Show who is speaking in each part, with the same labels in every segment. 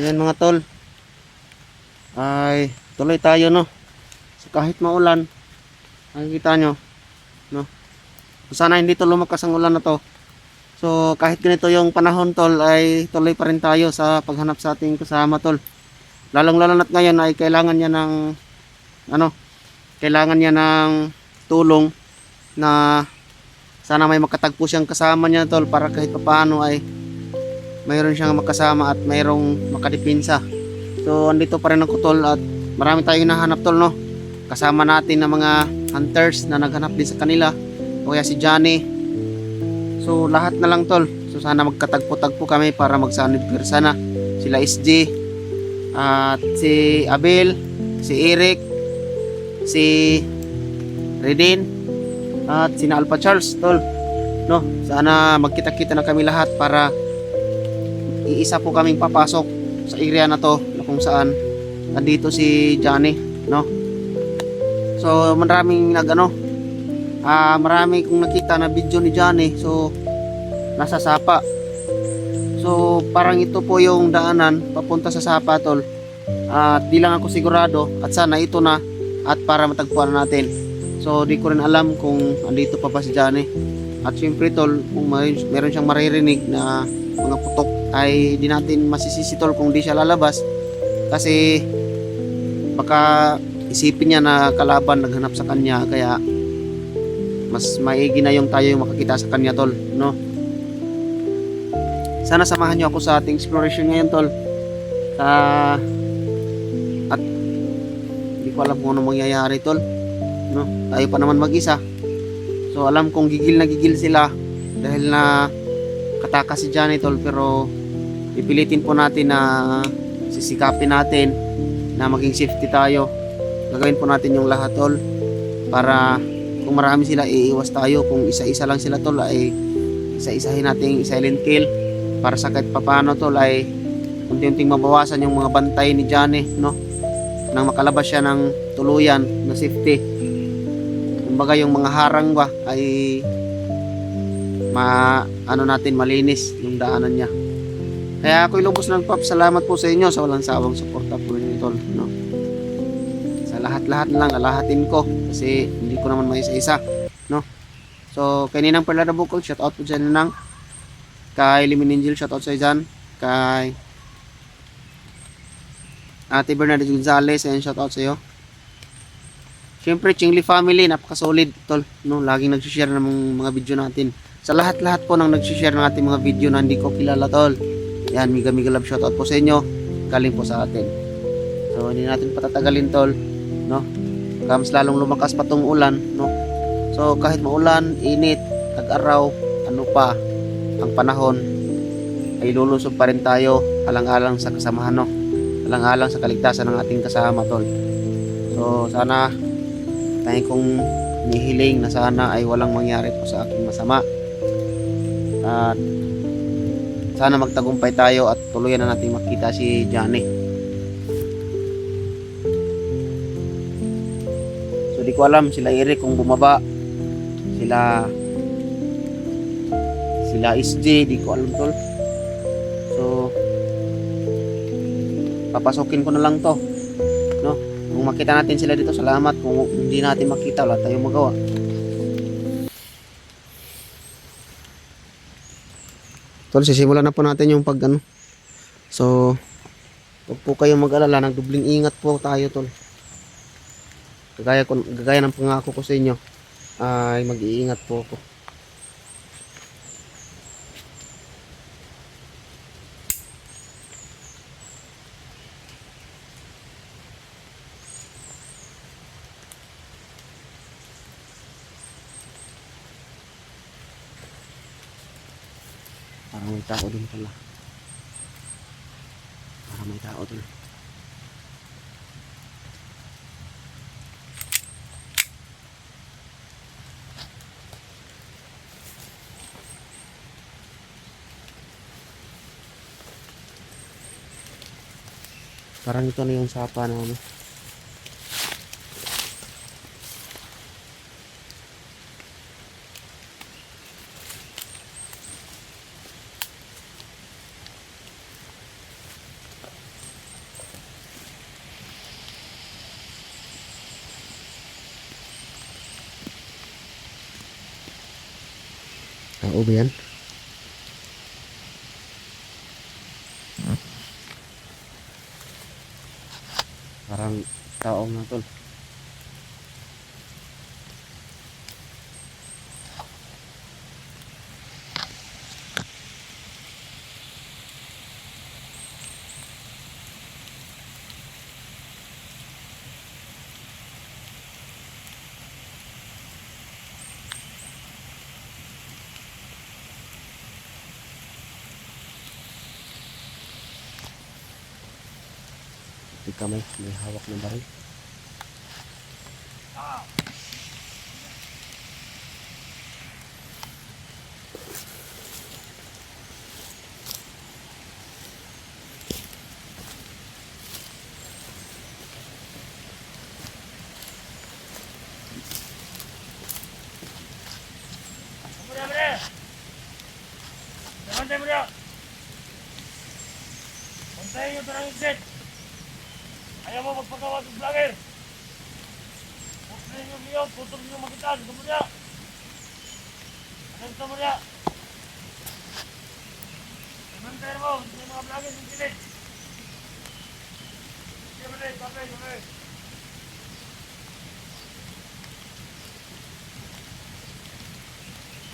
Speaker 1: Ayan mga tol, ay tuloy tayo no. So, kahit maulan, nakikita nyo, no. So, sana hindi to lumakas ang ulan na to. So kahit ganito yung panahon tol, ay tuloy pa rin tayo sa paghanap sa ating kasama tol. Lalong lalo na't ngayon ay kailangan niya ng ano, kailangan niya ng tulong na sana may makatagpo siyang kasama niya tol, para kahit papaano ay mayroon siyang makasama at mayroong makadepensa. So andito pa rin ako tol, at marami tayong hinahanap tol no. Kasama natin ng mga hunters na naghanap din sa kanila, o kaya si Johnny. So lahat na lang tol. So sana magkatagpo-tagpo kami para magsanib sana. Sila SG at si Abel, si Eric, si Redin at si Alpha Charles tol. No, sana magkita-kita na kami lahat para iisa po kaming papasok sa area na to, na kung saan nandito si Johnny, no. So maraming marami kong nakita na video ni Johnny. So nasa Sapa. So parang ito po yung daanan papunta sa Sapa tol. At di lang ako sigurado, at sana ito na, at para matagpuan natin. So di ko rin alam kung andito pa ba si Johnny. At syempre tol, kung meron siyang maririnig na mga putok, ay di natin masisisi tol kung di siya lalabas. Kasi baka isipin niya na kalaban naghanap sa kanya, kaya mas maigi na yung tayo yung makakita sa kanya tol, no. Sana samahan niyo ako sa ating exploration ngayon tol. At hindi ko alam kung ano mangyayari tol, no. Tayo pa naman mag-isa. So alam kong gigil na gigil sila dahil na katakas si Johnny tol, pero ipilitin po natin na sisikapin natin na maging safety tayo. Gagawin po natin yung lahat tol, para kung marami sila, iiwas tayo. Kung isa-isa lang sila tol, ay isa-isahin nating silent kill, para sa kahit papano tol ay unti-unting mabawasan yung mga bantay ni Johnny, no, nang makalabas siya ng tuluyan na safety. Kumbaga yung mga harang ba ay natin malinis yung daanan niya. Kaya ako'y lubos ng salamat po sa inyo sa walang sawang suporta po ninyo tol, no. Sa lahat-lahat na lang lalahatin ko, kasi hindi ko naman maisa-isa, no. So kay Ninang Perla na Bukol, shout out po dyan Ninang. Kay Limin Angel, shout out sa dyan. Kay Ate Bernadette Gonzales, ayan, shout out sa iyo. Syempre Chingli family, napaka-solid tol, no, laging nag-share ng mga video natin. Sa lahat-lahat po nang nag-share ng ating mga video na hindi ko kilala tol, yan, mega love shout out po sa inyo, galing po sa atin. So hindi natin patatagalin tol, no. Mas lalong lumakas pa tong ulan, no. So kahit maulan, init, tag-araw, ano pa ang panahon, ay lulusob pa rin tayo, alang-alang sa kasamahan, no, alang-alang sa kaligtasan ng ating kasama tol. So sana tayo kong nihiling na sana ay walang mangyari po sa aking masama, at sana magtagumpay tayo at tuluyan na natin makita si Johnny. So di ko alam sila Eric kung bumaba, sila SJ, di ko alam tol. So papasokin ko na lang to, no. Kung makita natin sila dito, salamat. Kung hindi natin makita, wala tayong magawa. Tol, sisimulan na po natin yung So huwag po kayong mag-alala, nagdubling ingat po tayo tol. Gagaya ng pangako ko sa inyo, ay mag-iingat po ako. Parang may tao dun pala. Parang may tao dun. Parang ito na yung sapa na ano. Tao ba yan? Parang tao nga tol. Di kamay, may hawak ng baril.
Speaker 2: Bantay mo niya! Bantayin niyo ito ng exit! Ayaw mo magpagawag ng vlogger! Putulin niyo niyo! Putulin niyo magitan! Ito mo niya! Ito mo niya! Bantayin mo! Ito yung mga vlogger ng gilid! Sige mo rin! Kapay! Kapay!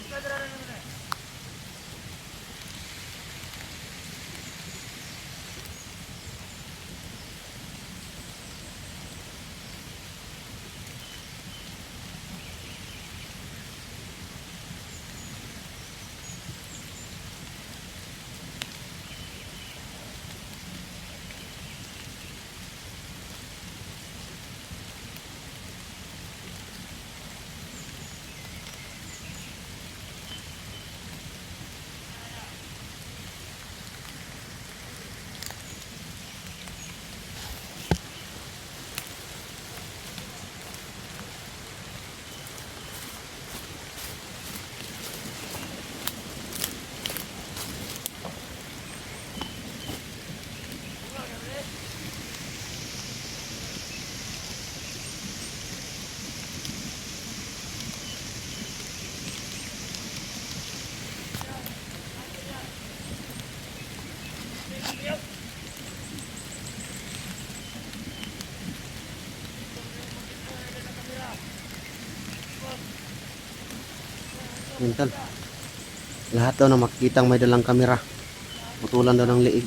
Speaker 2: Basta dara rin naman eh!
Speaker 1: Yun tol. Lahat daw na makikitang may dalang kamera. Putulan daw ng liig.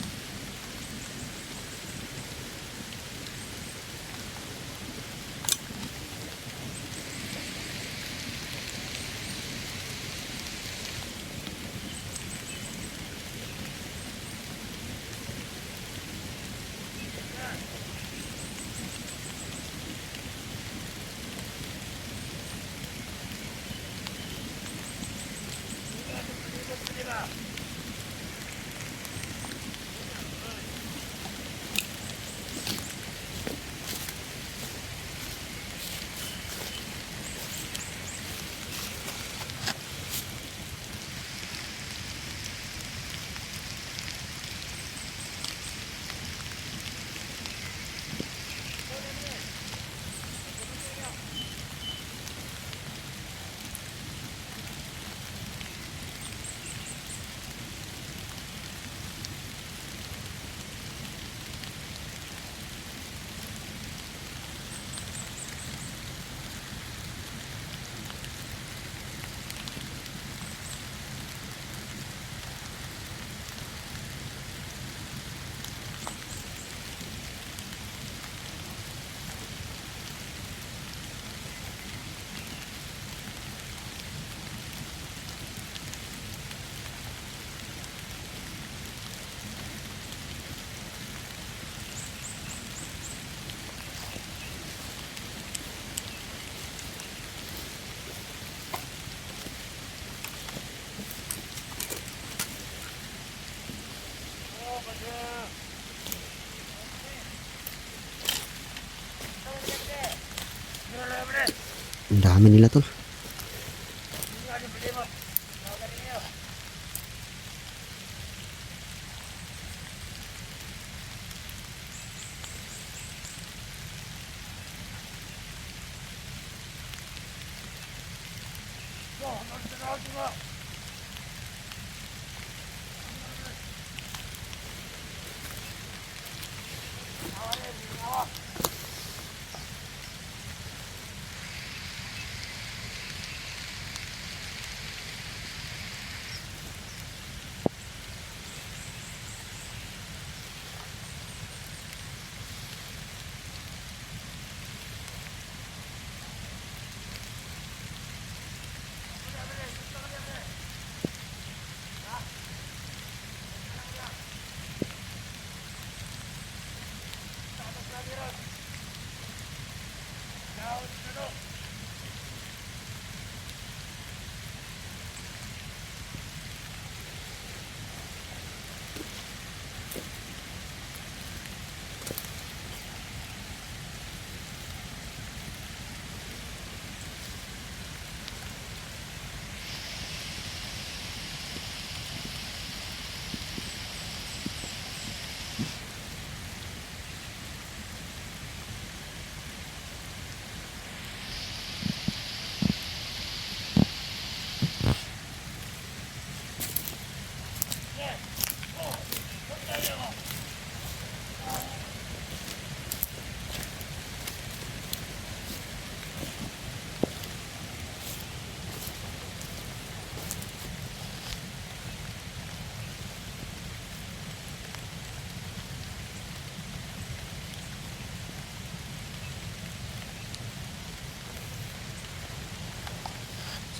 Speaker 1: Ang dami nila tol.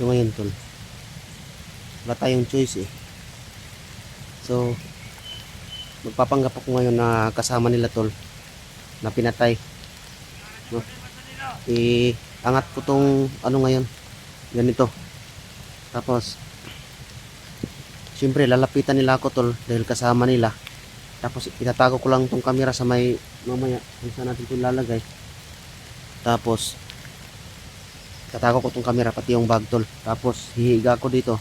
Speaker 1: So ngayon tol, wala tayong choice eh. So magpapanggap ako ngayon na kasama nila tol na pinatay, no? Angat ko tong ano ngayon, ganito. Tapos siyempre lalapitan nila ako tol dahil kasama nila. Tapos itatago ko lang tong camera sa may mamaya kung saan natin ito lalagay. Tapos tatago ko tong camera pati yung bag tol. Tapos hihiga ko dito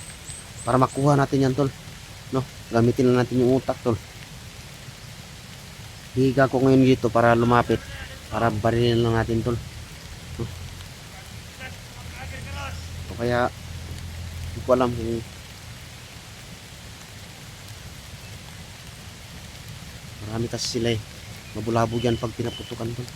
Speaker 1: para makuha natin yan tol, no? Gamitin lang natin yung utak tol. Hihiga ko ngayon dito para lumapit, para barilin lang natin tol, no? O kaya hindi ko alam kung marami kasi sila eh. Mabulabog yan pag pinaputukan tol.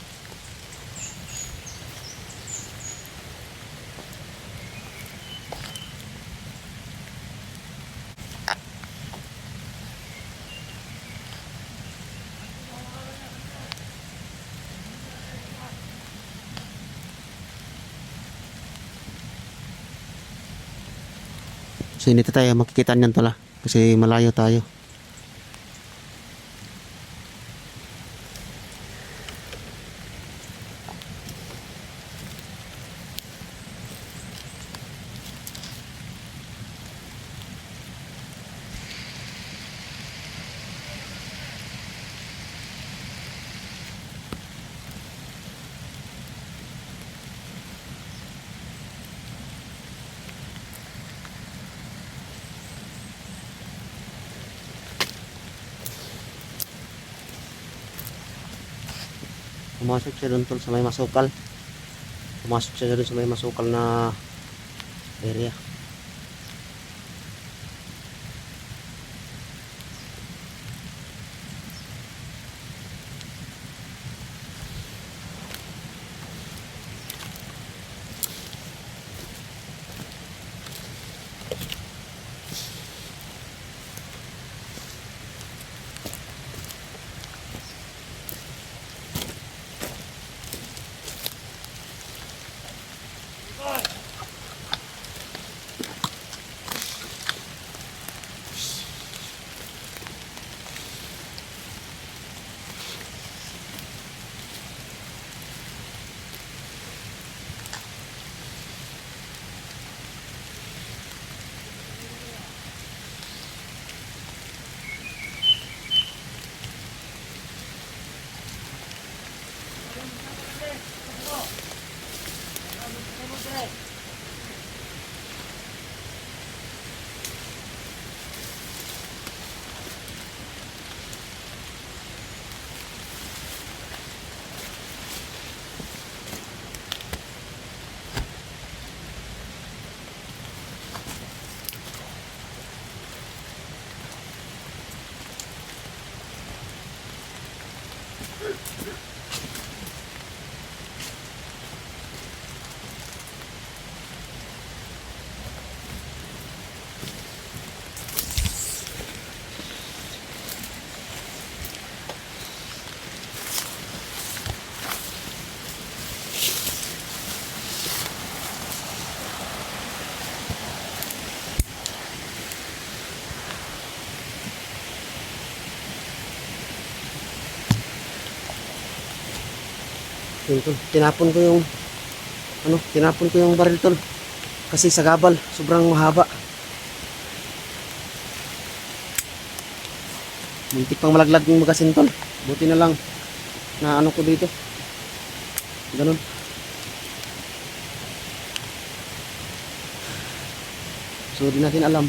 Speaker 1: So hindi tayo makikita niyan tol kasi malayo tayo. Pumasok siya doon tol sa may masukal. Pumasok siya doon sa may masukal na area. Yun, tol. Tinapon ko yung baril tol. Kasi sa gabal, sobrang mahaba. Muntik pang malaglag yung magasin tol. Buti na lang na ano ko dito. Ganun. So di natin alam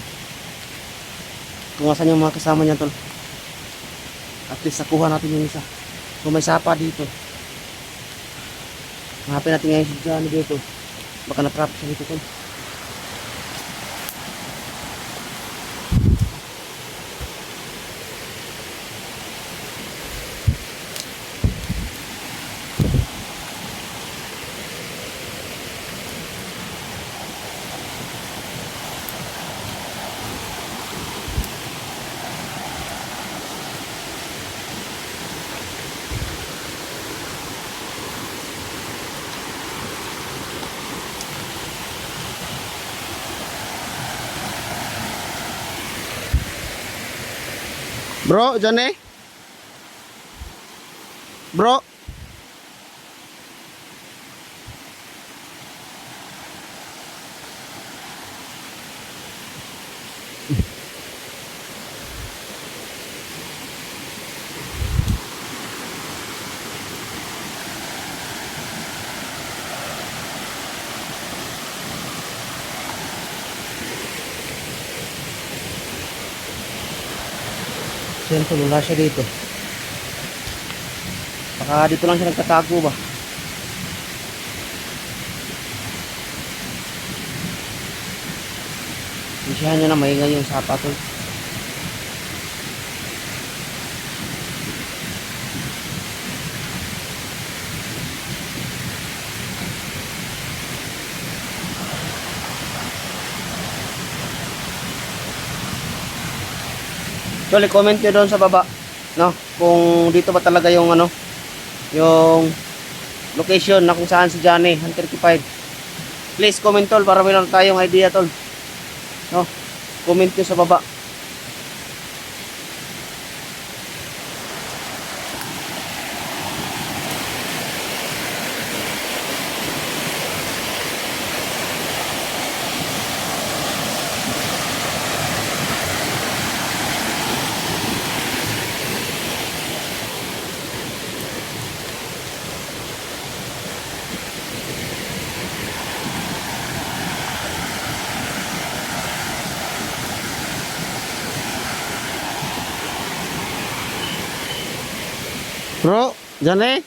Speaker 1: kung asan yung mga kasama niya tol. At least nakuha natin yung isa. Kung may sapa dito, hanapin natin ngayon si Johnny dito. Baka na-trap siya dito tol. Bro, dyan eh. Bro. Siyempre, wala siya dito. Baka dito lang siya nagtatago ba? Isihan nyo na maingay yung sapa tol. Tol, i-comment nyo doon sa baba, no? Kung dito ba talaga yung ano, yung location na kung saan si Johnny, 135. Please comment tol para meron tayong idea tol. No? Comment nyo sa baba. Bro, Johnny?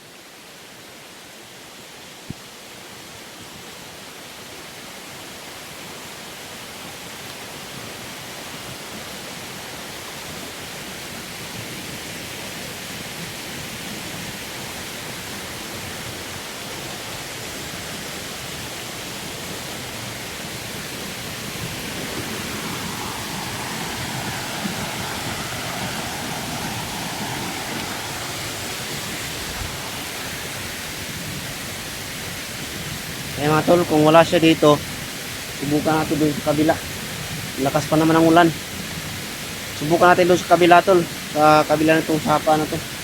Speaker 1: Kaya mga tol, kung wala siya dito, subukan natin doon sa kabila. Lakas pa naman ang ulan. Subukan natin doon sa kabila tol. Sa kabila na itong sapa na to.